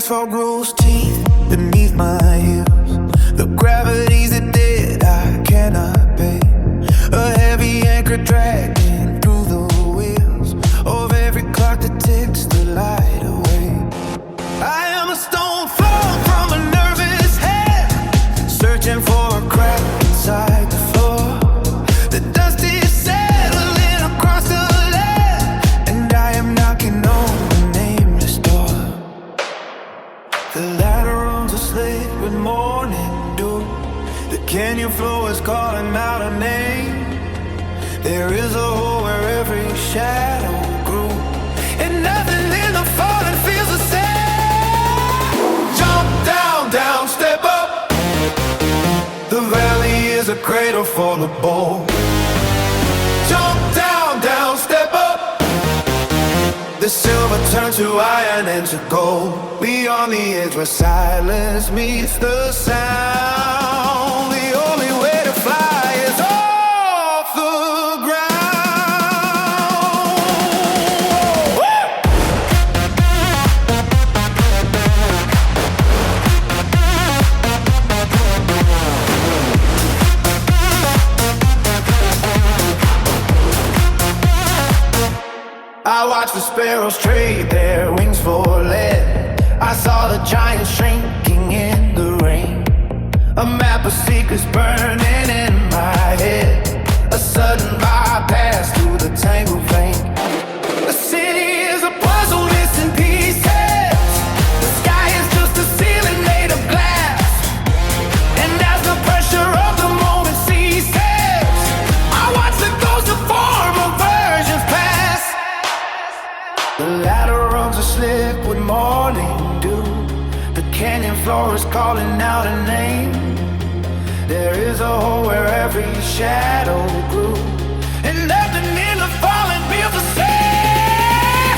asphalt grows teeth beneath my heels. The gravity's a debt I cannot pay. A heavy anchor dragging through the wheels of every clock that takes the light away. I am a stone thrown from a nervous head, searching for a crack inside the floor. The dust is settling across the land, and I am knocking on the nameless door. The ladder runs asleep with morning dew. The canyon floor is calling out a name. There is a hole where every shadow grew, and nothing in the falling feels the same. Jump down, down, step up. The valley is a cradle for the bold. Jump down, down, step up. The silver turns to iron and to gold. Beyond the edge where silence meets the sound. The only way to fly is off the ground. Woo! I watched the sparrows trade their wings for lead. I saw the giants shrinking in the rain. A map of secrets burning in my head. A sudden bypass through the tangled vein. The city is a puzzle missing pieces. The sky is just a ceiling made of glass. And as the pressure of the moment ceases, I watch the ghost of former versions pass. The ladder runs asleep with morning dew. The canyon floor is calling out a name. There is a hole where every shadow grew, and nothing in the falling feels the same.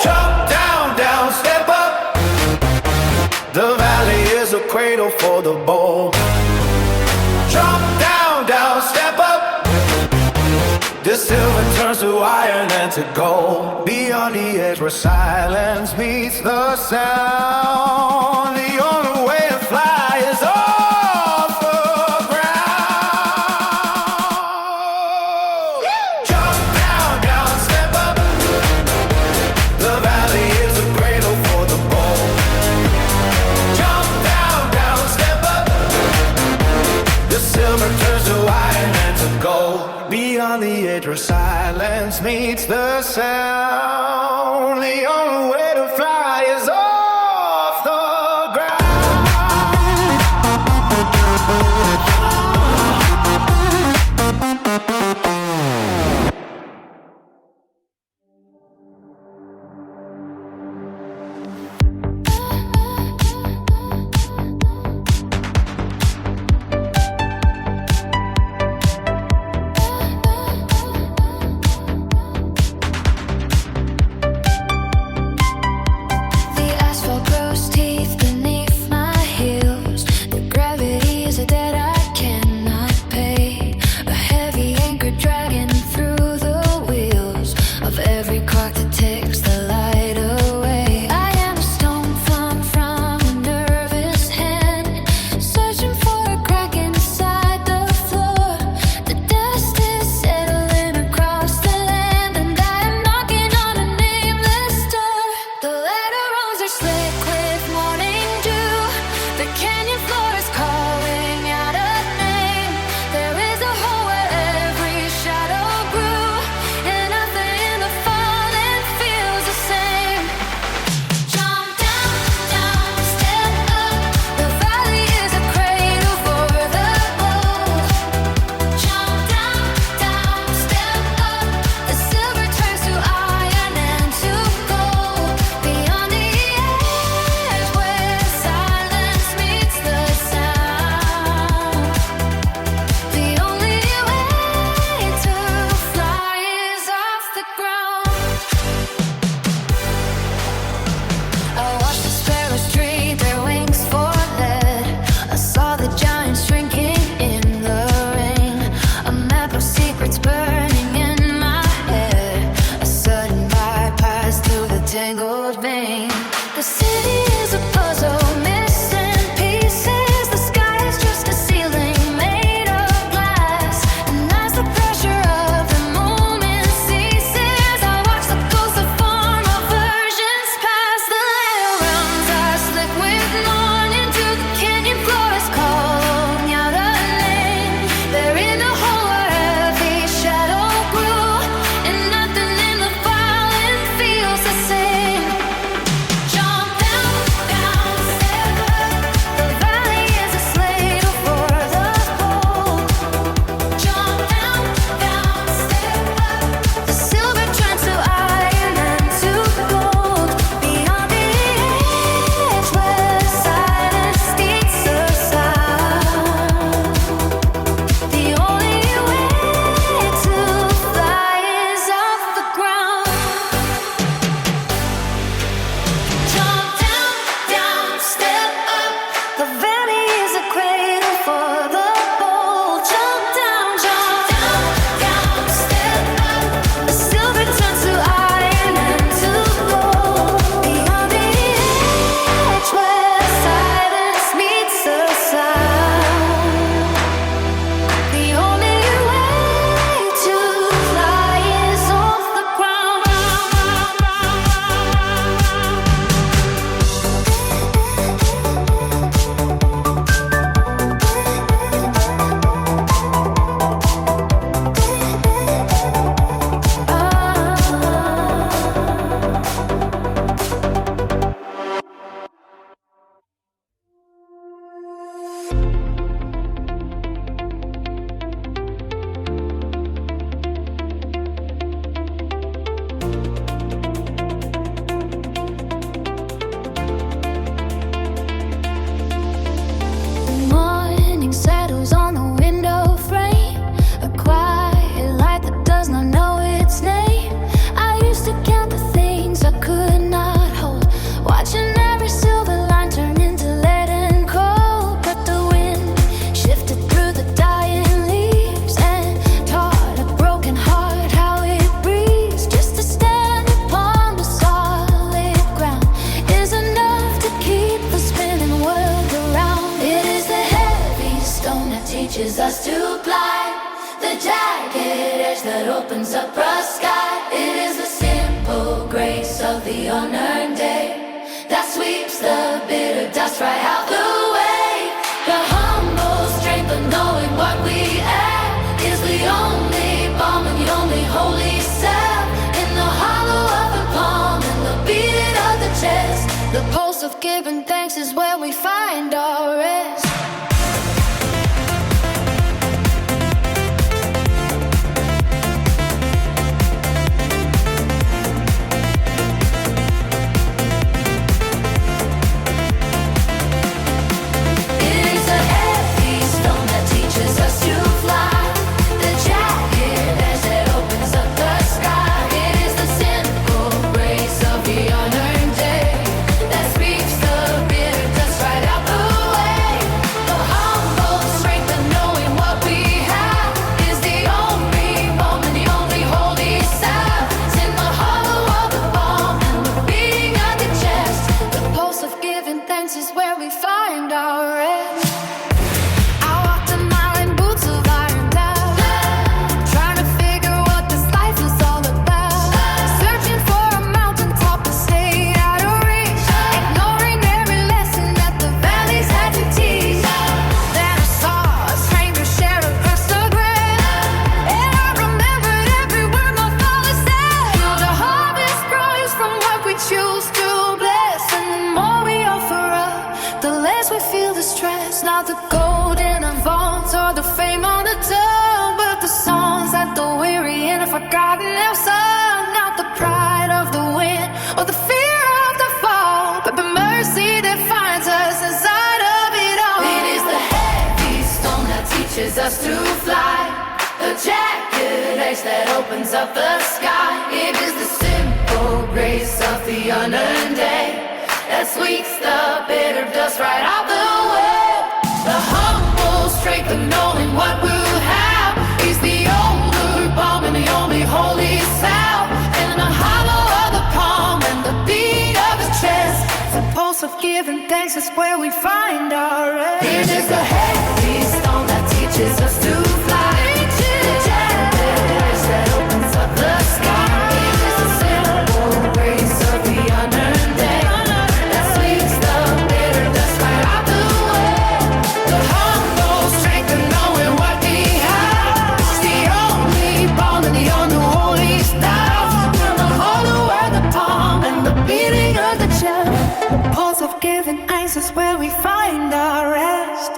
Jump down, down, step up. The valley is a cradle for the bold. Jump down, down, step up. The silver turns to iron and to gold. Beyond the edge where silence meets the sound. The only way to fly is off the ground. Jump down, down, step up. The valley is a cradle for the bold. Jump down, down, step up. The silver turns to iron and to gold. Beyond the edge where silence meets the sound. The only way to fly is off the ground. Us to fly, a jagged edge that opens up the sky. It is the simple grace of the unearned day that sweeps the bitter dust right out the way. The humble strength of knowing what we'll have is the only balm and the only holy salve. In the hollow of the palm and the beat of his chest, the pulse of giving thanks is where we find our rest. It is the heavy stone that teaches us to fly. The jagged edge that opens up the sky. It is the simple grace of the unearned day that sweeps the bitter dust right out the way. The humble strength of knowing what we have is the only balm and the only holy staff. From the hollow of the palm and the beating of the chest, the pulse of giving thanks is where we find our rest.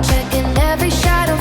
Checking every shadow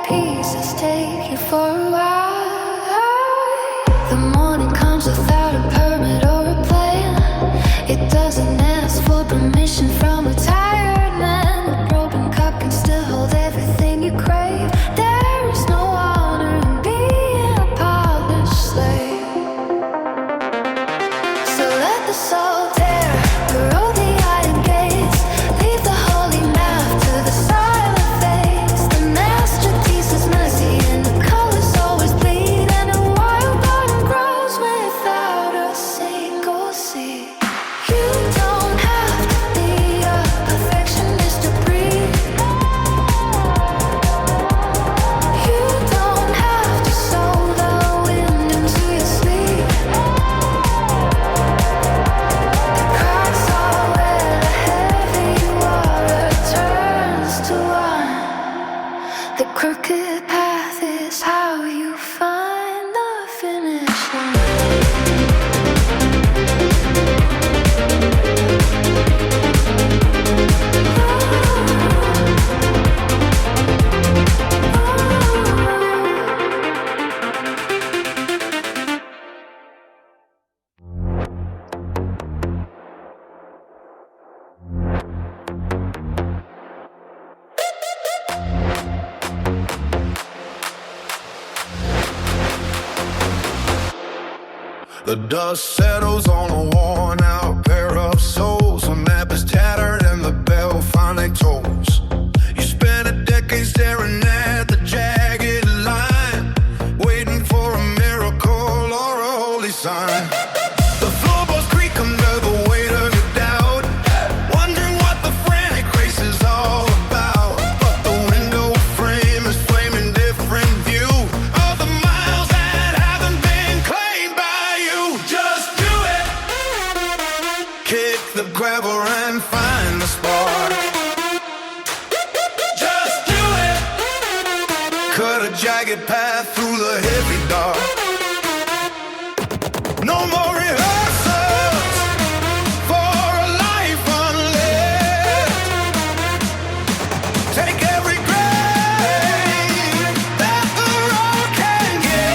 pieces take you for a while. The morning comes without a permit or a plan. It doesn't ask for permission from a tired man. A broken cup can still hold everything you crave. There is no honor in being a polished slave. So let the soul tear through the iron gates. Leave the holy mouth to the silent face. The masterpiece is messy and the colors always bleed. And a wild garden grows without a single seed. You don't have to be a perfectionist to breathe. You don't have to sow the wind into your sleep. The cracks are where the heavy water turns to wine. The crooked path is how you find the finish line. The dust settles on a worn out pair of soles. The map is tattered and the bell finally tolls. You spent a decade staring at the jagged line, waiting for a miracle or a holy sign. The floorboards creak under the weight of your doubt, wondering what the frantic race is all about. But the window frame is flaming different view of the miles that haven't been claimed by you. Just do it. Kick the gravel and find the spark. Just do it. Cut a jagged path through the heavy dark. No more rehearsals for a life unlived. Take every grave that the road can give.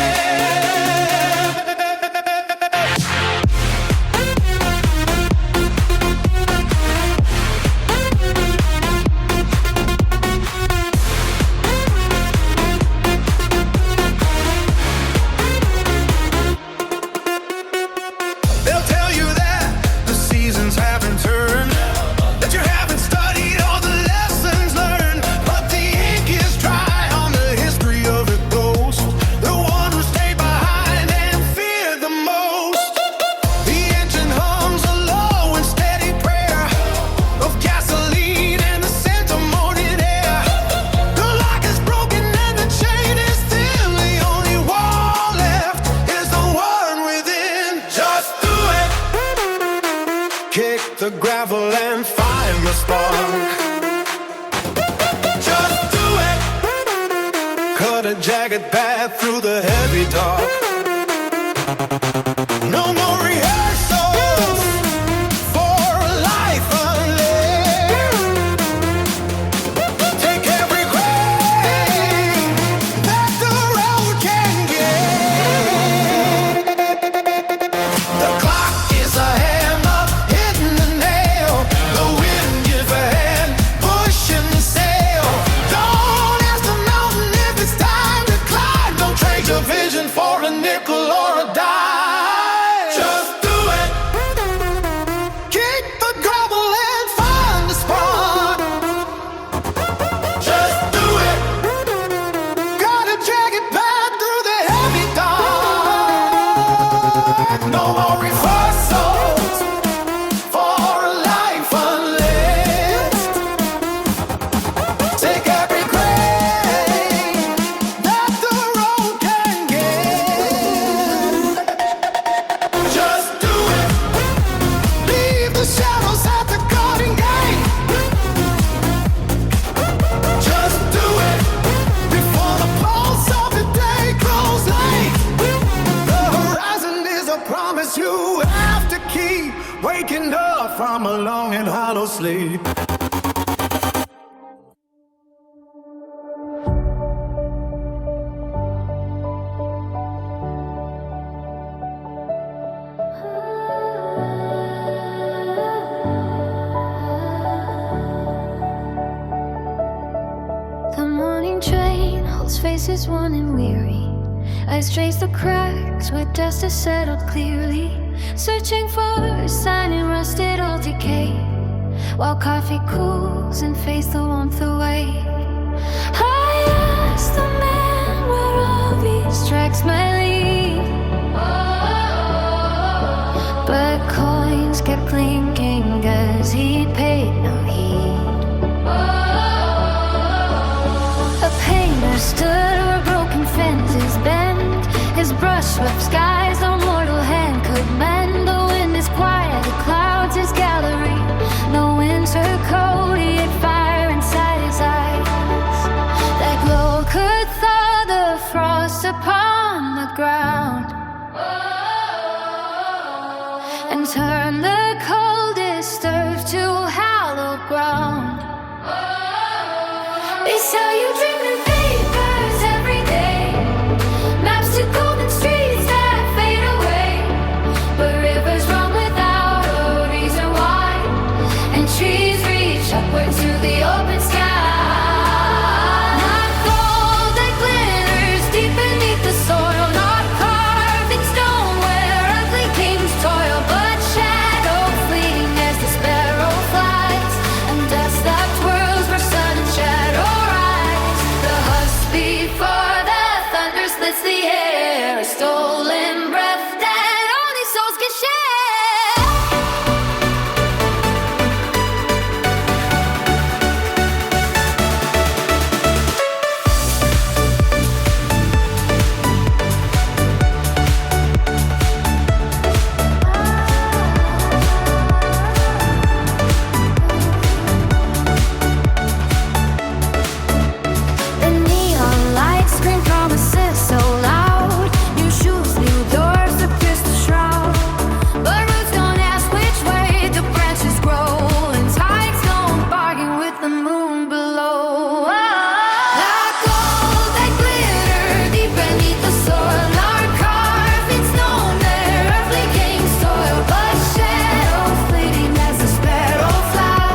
They'll tell you that the seasons haven't turned, that you haven't studied all the lessons learned. But the ink is dry on the history of the ghost, the one who stayed behind and feared the most. The engine hums a low and steady prayer of gasoline and the scent of morning air. The lock is broken and the chain is thin. The only wall left is the one within. Just do it. Kick the gravel and find the spark. Just do it. Cut a jagged path through the heavy dark. No more rehearsals for a life unlived. Take every grave that the road can give. The clock is a hammer hitting the nail. The wind is a hand pushing the sail. Don't ask the mountain if it's time to climb. Don't trade your vision for a nickel or a dime. Just do it. Kick the gravel and find the spark. Just do it. Got a jagged path through the heavy dark. No more reversals for a life unlived. Take every grave that the road can give. Just do it. Leave the shadows at the garden gate. Just do it before the pulse of the day grows late. The horizon is a promise you have to keep. Waking up from a long and hollow sleep. people's faces worn and weary. Eyes trace the cracks where dust has settled clearly, searching for a sign in rusted old decay, while coffee cools and fades the warmth away. I asked the man where all these tracks might lead, but coins kept clinking as he paid no heed. A painter stood where broken fences bend, his brush swept skies no mortal hand could mend. The wind is quiet, the clouds his gallery. No winter cold, he had fire inside his eyes. That glow could thaw the frost upon the ground and turn the coldest earth to hallowed ground. They sell you dreaming papers every day, maps to golden streets that fade away, but rivers run without a reason why, and trees reach upward to the open sky. Not gold that glitters deep beneath the soil, not carved in stone where earthly kings toil, but shadow fleeting as the sparrow flies, and dust that twirls where sun and shadow rise. The hush before the thunder splits the air, a stolen breath that only souls can share. The neon lights scream promises so loud. New shoes, new doors, the crystal shroud. But roots don't ask which way the branches grow, and tides don't bargain with the moon below. Like gold that glitter deep beneath the soil, not carved in stone there earthly kings toil, but shadow fleeting as the sparrow fly,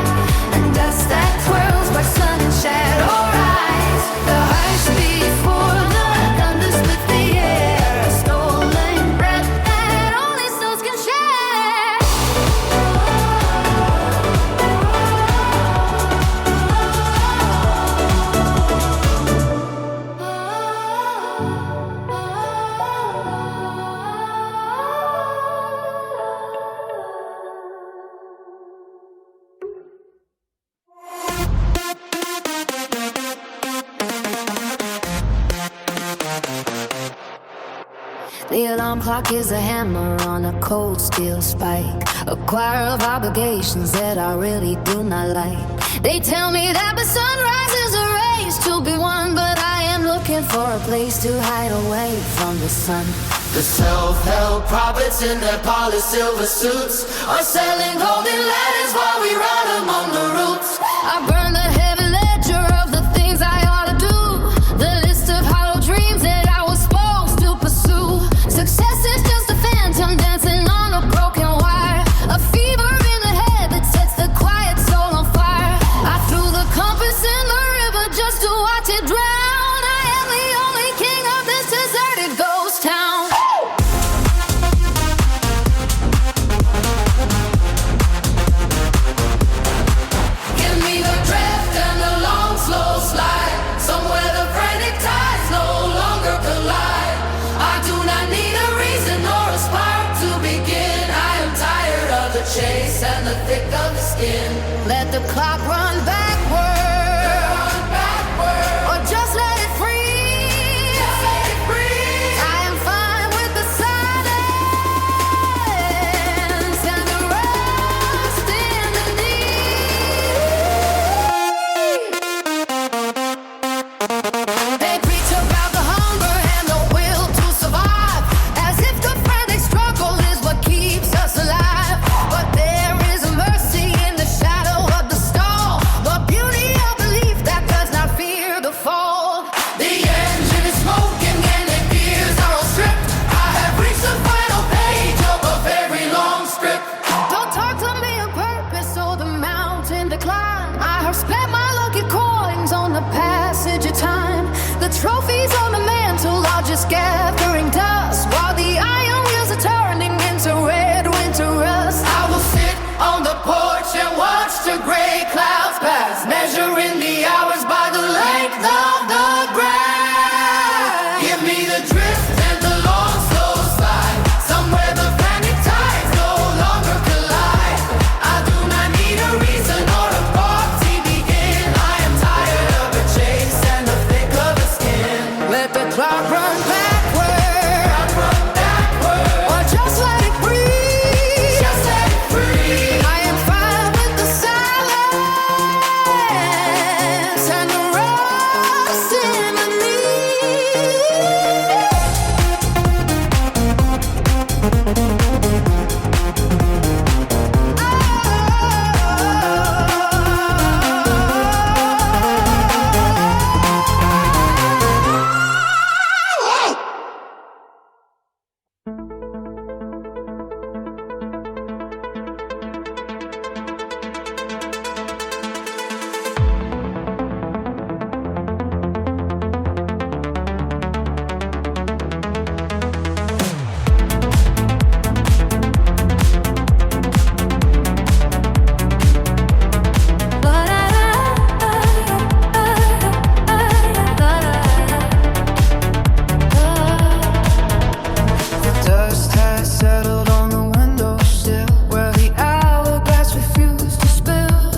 and dust that twirls where sun and shadow rise. The hush before the thunder splits the air, a stolen breath that only souls can share. The alarm clock is a hammer on a cold steel spike, a choir of obligations that I really do not like. They tell me that the sunrise is a race to be won, but I am looking for a place to hide away from the sun. The self-help prophets in their polished silver suits are selling golden letters while we run among the roots. I burn the heavy ledger of the things I ought to do, the list of hollow dreams that I was supposed to pursue. Success is just a phantom dancing on a broken wire, a fever in the head that sets the quiet soul on fire. I threw the compass in the river just to watch it drown. I am the only king of this deserted ghost town. Give me the breath trophies on the mantle are just gathering dust, while the iron wheels are turning into red winter rust. I will sit on the porch and watch the gray clouds pass, measuring the hours by the length of the grass. Give me the drift and the long slow slide, somewhere the frantic tides no longer collide. I do not need a reason or a party begin. I am tired of the chase and the thick of the skin. Let the clock run backward, or just let it breathe. Just let it breathe. I am fine with the silence and the rust in the Dust has settled on the windowsill, where the hourglass refused to spill.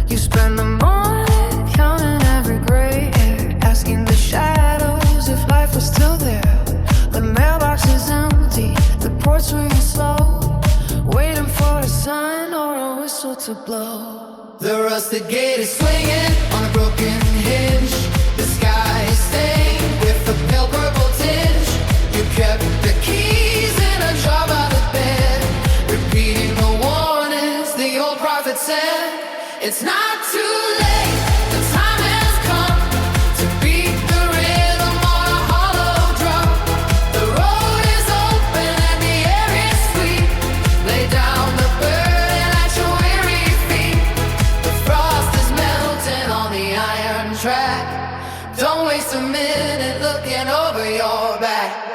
You spend the morning counting every gray hair, asking the shadows if life was still there. The mailbox is empty, the porch swinging slow, waiting for a sign or a whistle to blow. The rusted gate is swinging on a broken hinge. The sky is stained with a pale purple tinge. You kept the keys in a jar by the bed, repeating the warnings the old prophet said. It's not too late, the time has come to beat the rhythm on a hollow drum. The road is open and the air is sweet. Lay down the burden at your weary feet. The frost is melting on the iron track. Don't waste a minute looking over your back.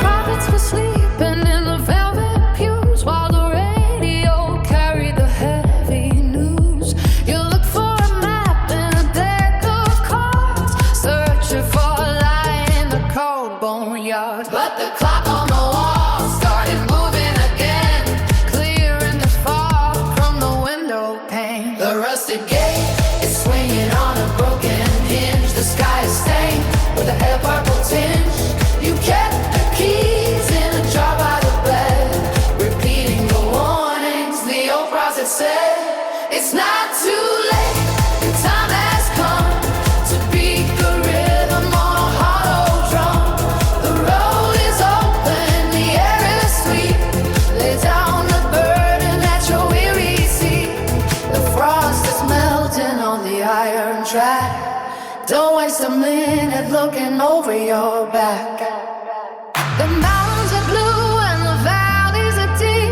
prophets were sleeping in the velvet pews, while the radio carried the heavy news. You look for a map in a deck of cards, searching for a light in the cold boneyard. But the clock on the wall started moving again, Clearing the fog from the window pane. the rusted gate is swinging on a broken hinge. The sky is stained with a pale purple tinge. You kept the keys in a jar by the bed, repeating the warnings the old prophet said. It's not too late, the time has come to beat the rhythm on a hollow drum. The road is open, the air is sweet. Lay down the burden at your weary seat. The frost is melting on the iron track. Don't waste a minute looking over your back. The mountains are blue and the valleys are deep,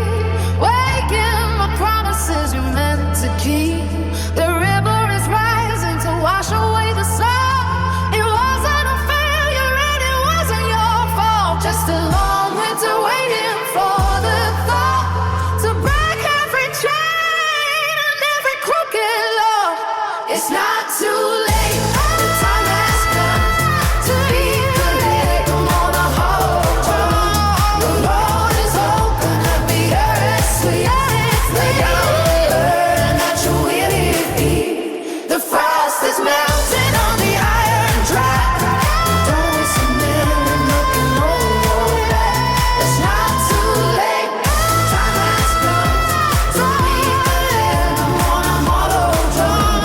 waking the promises you meant to keep. The river is rising to wash away the salt. It wasn't a failure and it wasn't your fault. Just a long winter waiting for the thaw to break every chain and every crooked law. It's not too late, the time has come to beat the rhythm on a hollow drum. The road is open and the air is sweet. Lay down the burden at your weary feet. The frost is melting on the iron track. Don't waste a minute looking over your back. It's not too late, time has come to beat the rhythm on a hollow drum.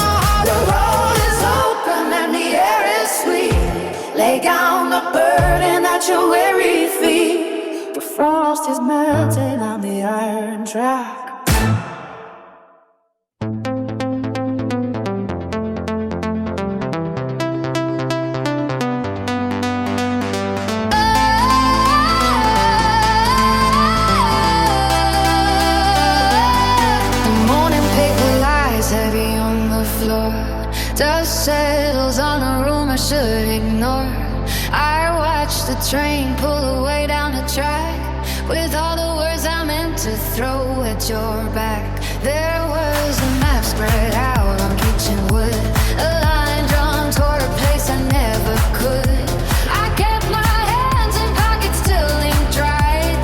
The road is open and the air is sweet. Lay down the burden at your weary feet. The frost is melting on the iron track. Dust settles on a room I should ignore. I watch the train pull away down the track, with all the words I meant to throw at your back. There was a map spread out on kitchen wood, a line drawn toward a place I never could. I kept my hands in pockets still ink dried,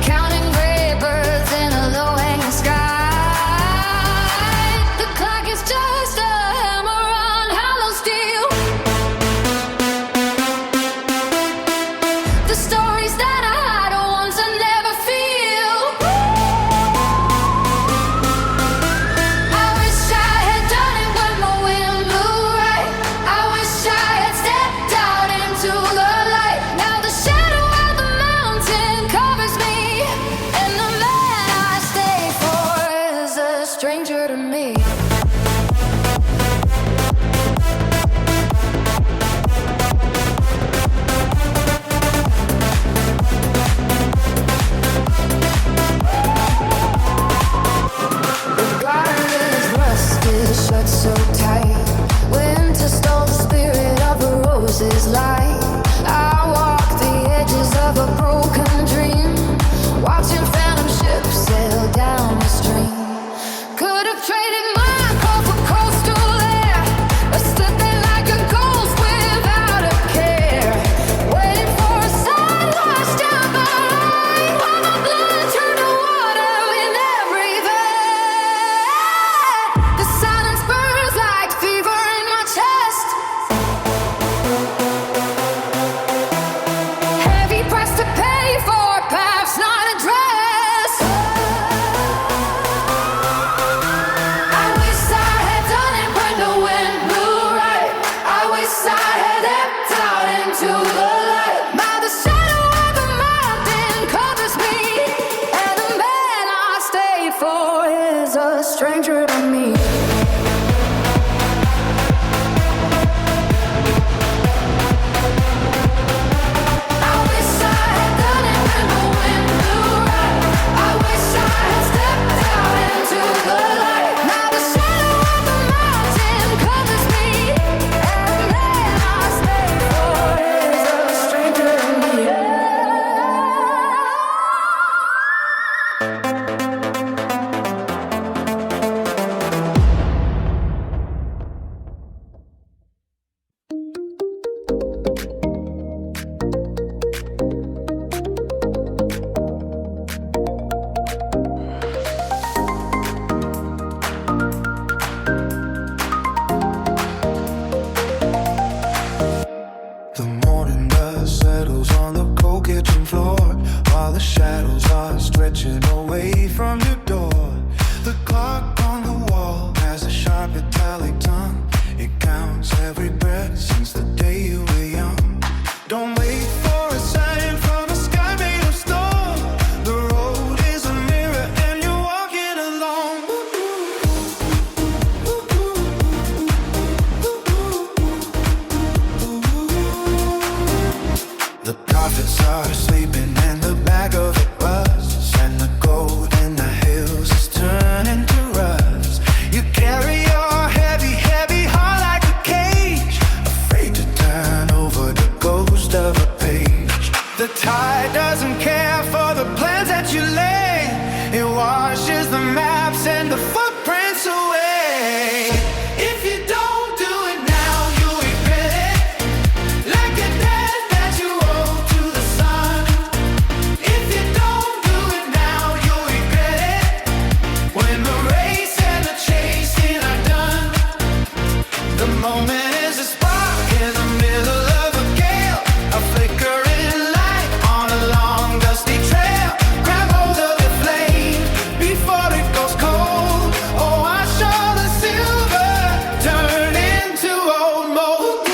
counting gray birds in a low-hanging sky. The clock is just a hammer on hollow steel. The stories that I hide are ones I never feel. I wish I had done it when the wind blew right. I wish I had stepped out into the light. Now the shadow of the mountain covers me, and the man I stay for is a stranger to me. Shut so tight. Winter stole the spirit of the roses light. I walk the edges of a broken dream, watching phantom ships sail down the stream. Could have traded my cold for coastal air, or slipping like a ghost without a care, waiting for a sun washed down the line, while my blood turned to water in every vein. The silence burns like fever in my chest. Heavy price to pay for paths not addressed. I wish I had done it when the wind blew right. I wish I had stepped out into the light. By the shadow of the mountain covers me, and the man I stay for is a stranger to me. I wish I had done it when the wind blew right. I wish I had stepped out into the light. Now the shadow of the mountain covers me, and the man I stay for is a stranger to me. The morning dust settles on the cold kitchen floor, while the shadows are stretching away from your door. The clock on the wall has a sharp metallic tongue. It counts every breath since the day you were young. Don't wait for a sign from a sky made of stone. The road is a mirror and you're walking alone. The prophets are sleeping in the back of the bus, and the gold in the hills is turning to rust. You carry your heavy, heavy heart like a cage, afraid to turn over the ghost of a page. The tide doesn't care for the plans that you lay. It washes the maps and the footprints away. If you don't do it now, you regret it, like a debt that you owe to the sun. If you don't do it now, you'll regret it, when the race and the chasing are done. The moment is a spark in the middle of a gale, a flickering light on a long dusty trail. Grab hold of the flame before it goes cold. Oh, watch all the silver turn into old mold.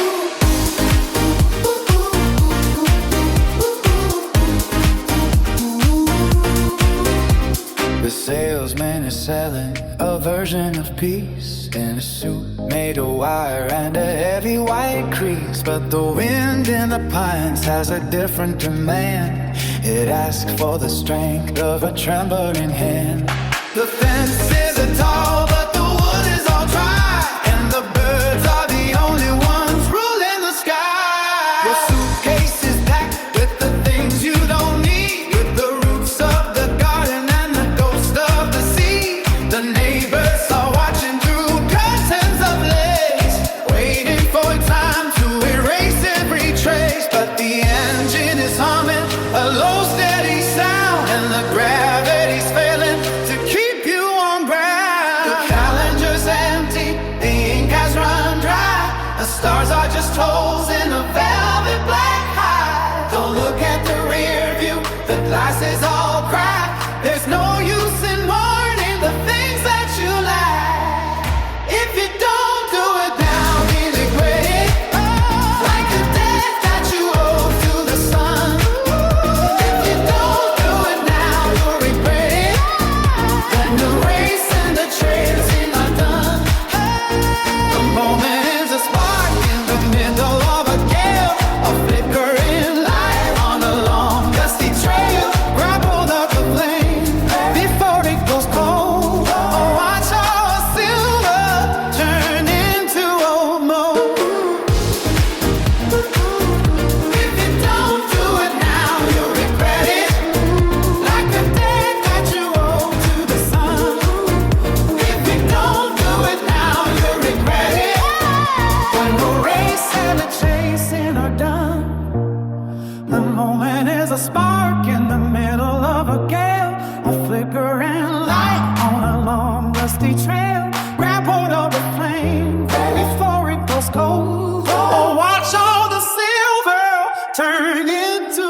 The salesman is selling a version of peace in a suit made of wire and a heavy white crease. But the wind in the pines has a different demand. It asks for the strength of a trembling hand. The fences are tall, but the wood is all dry, and the birds are gold. Oh, watch all the silver turn into